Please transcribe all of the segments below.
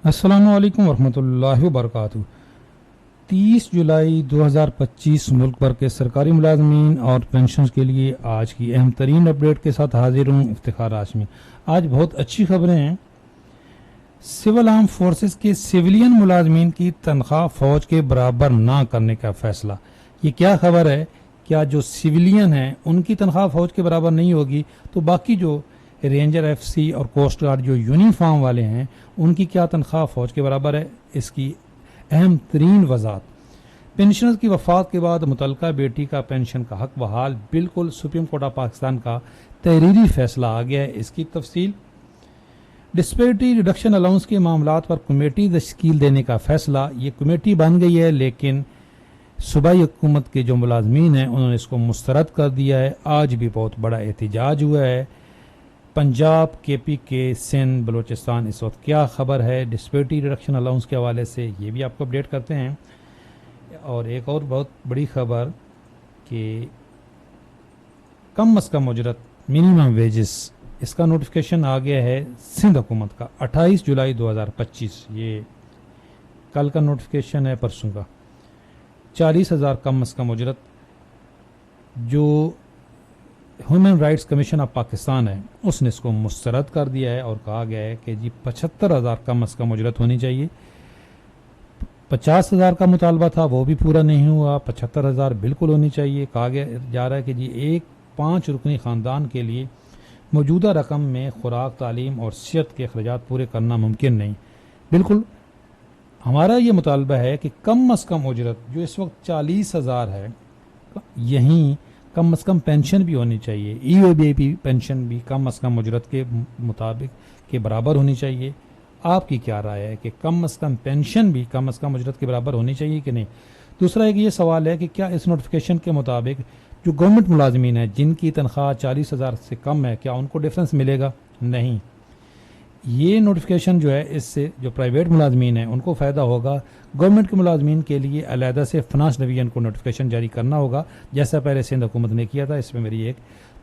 अस्सलामुअलैकुम वरहमतुल्लाहि वबरकातुहू। 30 जुलाई 2025 मुल्क भर के सरकारी मुलाजमीन और पेंशन के लिए आज की अहम तरीन अपडेट के साथ हाजिर हूँ इफ्तिखार हाशमी। आज बहुत अच्छी खबरें हैं। सिविल आर्म फोर्सेस के सिविलियन मुलाजमीन की तनख्वाह फौज के बराबर ना करने का फैसला। ये क्या खबर है? क्या जो सिविलियन हैं उनकी तनख्वाह फौज के बराबर नहीं होगी तो बाकी जो रेंजर, एफसी और कोस्ट गार्ड जो यूनिफॉर्म वाले हैं उनकी क्या तनख्वाह फौज के बराबर है? इसकी अहम तरीन वजाहत। पेंशनर्स की वफात के बाद मुतलका बेटी का पेंशन का हक बहाल, बिल्कुल सुप्रीम कोर्ट ऑफ पाकिस्तान का तहरीरी फैसला आ गया है। इसकी तफसील। डिस्पेरिटी रिडक्शन अलाउंस के मामलात पर कमेटी तश्कील देने का फैसला। ये कमेटी बन गई है लेकिन सूबाई हुकूमत के जो मुलाजमीन हैं उन्होंने इसको मुस्तरद कर दिया है। आज भी बहुत बड़ा एहतजाज हुआ है। पंजाब, केपी के, सिंध, बलूचिस्तान इस वक्त क्या खबर है डिस्पेरिटी रिडक्शन अलाउंस के हवाले से, ये भी आपको अपडेट करते हैं। और एक और बहुत बड़ी खबर कि कम अज़ कम उजरत मिनिमम वेजेस, इसका नोटिफिकेशन आ गया है सिंध हुकूमत का 28 जुलाई 2025। ये कल का नोटिफिकेशन है, परसों का। 40,000 कम अज़ कम उजरत जो human rights commission of Pakistan है उसने इसको मुस्तरद कर दिया है और कहा गया है कि जी 75,000 कम अज़ कम उजरत होनी चाहिए। 50,000 का मुतालबा था वो भी पूरा नहीं हुआ, 75,000 बिल्कुल होनी चाहिए। कहा गया जा रहा है कि जी एक 5 रुकनी ख़ानदान के लिए मौजूदा रकम में खुराक, तालीम और सेहत के अखराजात पूरे करना मुमकिन नहीं। बिल्कुल हमारा ये मुतालबा है कि कम अज़ कम उजरत जो इस वक्त 40,000 है, यहीं कम अज़ कम पेंशन भी होनी चाहिए। ईओबीपी पेंशन भी कम अज़ कम उजरत के मुताबिक के बराबर होनी चाहिए। आपकी क्या राय है कि कम अज़ कम पेंशन भी कम अज़ कम उजरत के बराबर होनी चाहिए कि नहीं? दूसरा एक ये सवाल है कि क्या इस नोटिफिकेशन के मुताबिक जो गवर्नमेंट मुलाजमीन है जिनकी तनख्वाह 40,000 से कम है, क्या उनको डिफरेंस मिलेगा? नहीं। ये नोटिफिकेशन जो है इससे जो प्राइवेट मुलाजमीन है उनको फ़ायदा होगा। गवर्नमेंट के मुलाजमीन के लिए अलहदा से फाइनेंस डिवीजन को नोटिफिकेशन जारी करना होगा, जैसा पहले सिंध हुकूमत ने किया था। इसमें मेरी एक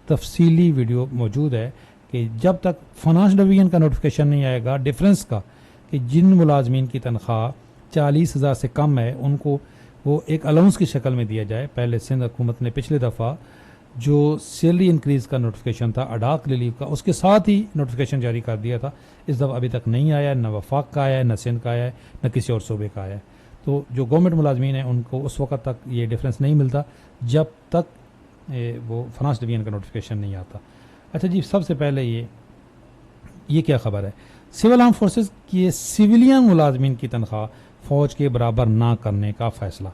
तफसीली वीडियो मौजूद है कि जब तक फाइनेंस डिवीजन का नोटिफिकेशन नहीं आएगा डिफरेंस का, कि जिन मुलाजमीन की तनख्वाह 40,000 से कम है उनको वो एक अलाउंस की शक्ल में दिया जाए। पहले सिंध हुकूमत ने पिछली दफ़ा जो सैलरी इंक्रीज़ का नोटिफिकेशन था अडाक रिलीफ का, उसके साथ ही नोटिफिकेशन जारी कर दिया था। इस दफ़ा अभी तक नहीं आया, न वफाक का आया है, न सिंध का आया है, न किसी और सूबे का आया है। तो जो गवर्नमेंट मुलाजमीन हैं उनको उस वक्त तक ये डिफरेंस नहीं मिलता जब तक वो फाइनेंस डिवीजन का नोटिफिकेशन नहीं आता। अच्छा जी, सबसे पहले ये क्या खबर है? सिविल आर्म फोर्सेस के सिविलियन मुलाजमीन की तनख्वाह फ़ौज के बराबर ना करने का फैसला।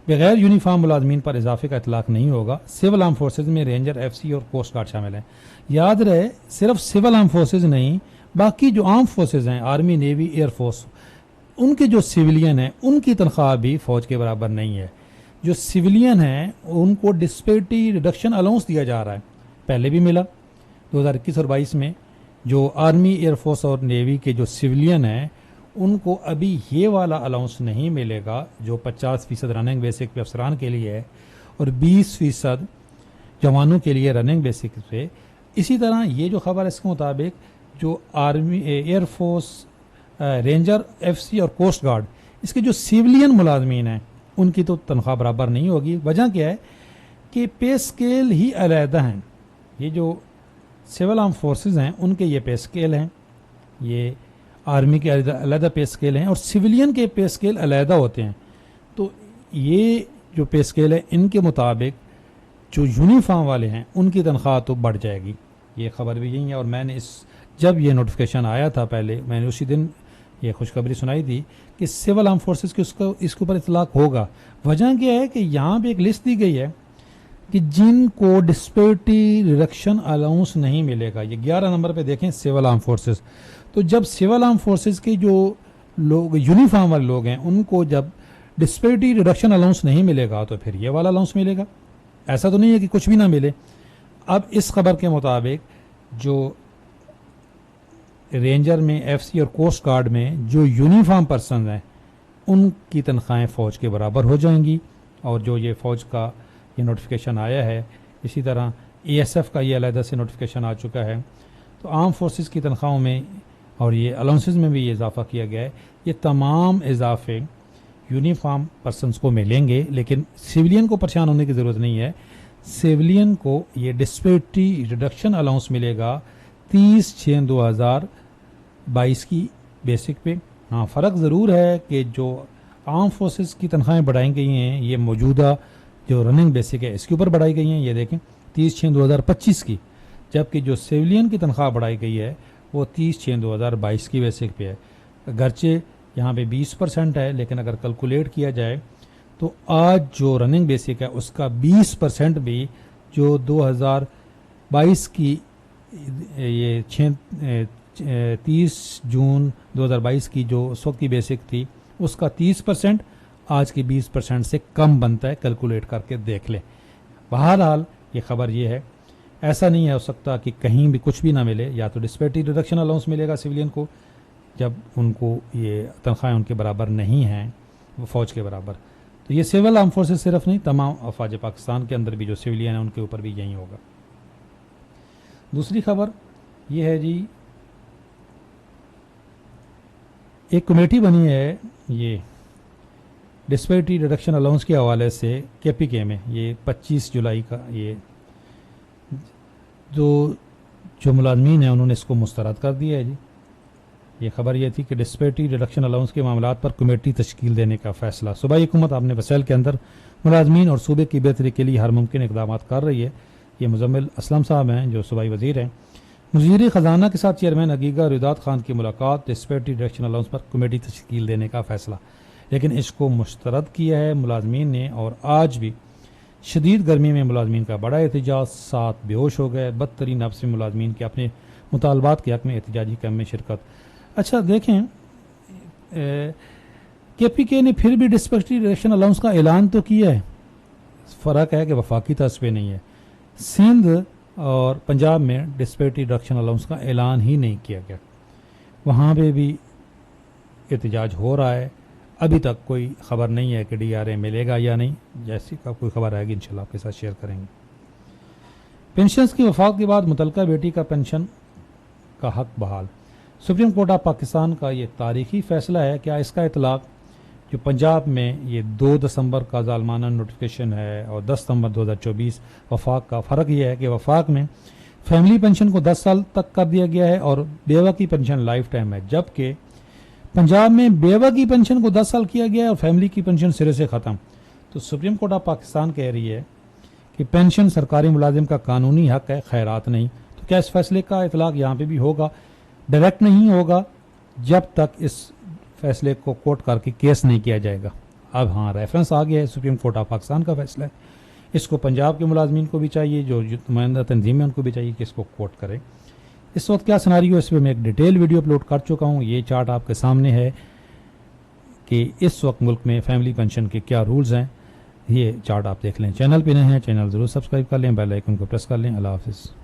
बगैर यूनिफॉर्म मुलाजमीन पर इजाफे का इतलाक नहीं होगा। सिविल आर्म फोर्सेज में रेंजर, एफसी और कोस्ट गार्ड शामिल हैं। याद रहे, सिर्फ सिविल आर्म फोर्सेज नहीं, बाकी जो आर्म फोर्सेज हैं, आर्मी, नेवी, एयरफोर्स, उनके जो सिविलियन हैं उनकी तनख्वाह भी फौज के बराबर नहीं है। जो सिविलियन हैं उनको डिस्पेरिटी रिडक्शन अलाउंस दिया जा रहा है, पहले भी मिला 2021 और 22 में। जो आर्मी, एयरफोर्स और नेवी के जो सिविलियन हैं उनको अभी ये वाला अलाउंस नहीं मिलेगा जो 50% रनिंग बेसिक पे अफसरान के लिए है और 20% जवानों के लिए रनिंग बेसिक पे। इसी तरह ये जो खबर है इसके मुताबिक जो आर्मी, एयरफोर्स, रेंजर, एफसी और कोस्ट गार्ड, इसके जो सिविलियन मुलाजमीन हैं उनकी तो तनख्वाह बराबर नहीं होगी। वजह क्या है कि पे स्केल ही अलहदा हैं। ये जो सिविल आर्म फोर्सेज हैं उनके ये पे स्केल हैं, ये आर्मी के अलहदा पे स्केल हैं और सिविलियन के पे स्केल अलहदा होते हैं। तो ये जो पे स्केल है इनके मुताबिक जो यूनिफॉर्म वाले हैं उनकी तनख्वाह तो बढ़ जाएगी। ये खबर भी यही है और मैंने जब ये नोटिफिकेशन आया था पहले मैंने उसी दिन ये खुशखबरी सुनाई थी कि सिविल आर्म फोर्सेस के इसके ऊपर इतलाक होगा। वजह क्या है कि यहाँ पे एक लिस्ट दी गई है कि जिनको डिस्पेरिटी रिडक्शन अलाउंस नहीं मिलेगा। ये 11 नंबर पे देखें, सिविल आर्म फोर्सेस। तो जब सिविल आर्म फोर्सेस के जो लोग यूनिफॉर्म वाले लोग हैं उनको जब डिस्पेरिटी रिडक्शन अलाउंस नहीं मिलेगा तो फिर ये वाला अलाउंस मिलेगा। ऐसा तो नहीं है कि कुछ भी ना मिले। अब इस खबर के मुताबिक जो रेंजर में, एफसी और कोस्ट गार्ड में जो यूनिफॉर्म पर्सन हैं उनकी तनख्वाहें फ़ौज के बराबर हो जाएंगी। और जो ये फ़ौज का ये नोटिफिकेशन आया है, इसी तरह एएसएफ का ये अलहदा से नोटिफिकेशन आ चुका है। तो आर्म फोर्सेस की तनख्वाहों में और ये अलाउंसेस में भी ये इजाफा किया गया है। ये तमाम इजाफे यूनिफॉर्म पर्सनस को मिलेंगे, लेकिन सिविलियन को परेशान होने की ज़रूरत नहीं है। सिविलियन को ये डिस्पेरिटी रिडक्शन अलाउंस मिलेगा 30/6/2022 की बेसिक पे। हाँ, फ़र्क ज़रूर है कि जो आर्म फोर्सेस की तनख्वाहें बढ़ाई गई हैं ये मौजूदा जो रनिंग बेसिक है इसके ऊपर बढ़ाई गई हैं, ये देखें 30/6/2025 की, जबकि जो सिविलियन की तनख्वाह बढ़ाई गई है वो 30/6/2022 की बेसिक पे है। अगरचे यहाँ पे 20% है, लेकिन अगर कैलकुलेट किया जाए तो आज जो रनिंग बेसिक है उसका 20% भी जो 2022 की ये 30 जून 2022 की जो उस वक्त की बेसिक थी उसका 30% आज की 20% से कम बनता है। कैलकुलेट करके देख लें। बहरहाल ये खबर ये है, ऐसा नहीं हो सकता कि कहीं भी कुछ भी ना मिले। या तो डिस्पेरिटी रिडक्शन अलाउंस मिलेगा सिविलियन को जब उनको ये तनख्वाहें उनके बराबर नहीं हैं, वो फ़ौज के बराबर। तो ये सिविल आर्म फोर्सेस सिर्फ नहीं, तमाम अफवाज पाकिस्तान के अंदर भी जो सिविलियन हैं उनके ऊपर भी यही होगा। दूसरी खबर ये है जी, एक कमेटी बनी है ये डिस्पेरिटी रिडक्शन अलाउंस के हवाले से KPK में। ये 25 जुलाई का ये जो मुलाजमीन हैं उन्होंने इसको मुस्तरद कर दिया है जी। ये खबर ये थी कि डिस्पेरिटी रिडक्शन अलाउंस के मामलात पर कमेटी तश्कील देने का फैसला। सूबाई हुकूमत अपने वसैल के अंदर मुलाजमीन और सूबे की बेहतरी के लिए हर मुमकिन इकदाम कर रही है। ये मुजम्मिल असलम साहब हैं जो सूबाई वजीर हैं। वज़ीर ख़जाना के साथ चेयरमैन हकीका रुदात खान की मुलाकात, डिस्पेरिटी रिडक्शन अलाउंस पर कमेटी तश्कील देने का फैसला। लेकिन इसको मुस्तरद किया है मुलाजमीन ने, और आज भी शदीद गर्मी में मुलाजमीन का बड़ा एहतजाज, 7 बेहोश हो गए। बदतरीन हब्स में मुलाजमीन के अपने मुतालबात के हक में एहतजाजी कैम्प में शिरकत। अच्छा देखें, KPK ने फिर भी डिस्पेरिटी रिडक्शन अलाउंस का ऐलान तो किया है, फ़र्क है कि वफाकी तर्ज पे नहीं है। सिंध और पंजाब में डिस्पेरिटी रिडक्शन अलाउंस का ऐलान ही नहीं किया गया, वहाँ पे भी एहतजाज हो रहा है। अभी तक कोई ख़बर नहीं है कि DRA मिलेगा या नहीं। जैसी का कोई खबर आएगी इंशाल्लाह आपके साथ शेयर करेंगे। पेंशन्स की वफात के बाद मुतलका बेटी का पेंशन का हक बहाल। सुप्रीम कोर्ट ऑफ पाकिस्तान का ये तारीखी फैसला है। क्या इसका इतलाक जो पंजाब में ये 2 दिसंबर का ज़ालमाना नोटिफिकेशन है और 10 सितंबर 2024 वफाक का, फ़र्क ये है कि वफाक में फैमिली पेंशन को 10 साल तक कर दिया गया है और बेवा की पेंशन लाइफ टाइम है, जबकि पंजाब में बेवा की पेंशन को 10 साल किया गया है और फैमिली की पेंशन सिरे से ख़त्म। तो सुप्रीम कोर्ट ऑफ पाकिस्तान कह रही है कि पेंशन सरकारी मुलाजिम का कानूनी हक है, खैरात नहीं। तो क्या इस फैसले का इतलाक यहाँ पे भी होगा? डायरेक्ट नहीं होगा जब तक इस फैसले को कोर्ट करके केस नहीं किया जाएगा। अब हाँ, रेफरेंस आ गया है, सुप्रीम कोर्ट ऑफ पाकिस्तान का फैसला है। इसको पंजाब के मुलाजमीन को भी चाहिए, जो नुमाइंदा तंजीम है उनको भी चाहिए कि इसको कोर्ट करें। इस वक्त क्या सिनारियो, इस पर मैं एक डिटेल वीडियो अपलोड कर चुका हूँ। ये चार्ट आपके सामने है कि इस वक्त मुल्क में फैमिली पेंशन के क्या रूल्स हैं। ये चार्ट आप देख लें। चैनल पे नए हैं, चैनल ज़रूर सब्सक्राइब कर लें, बेल आइकन को प्रेस कर लें। अल्लाह हाफिज़।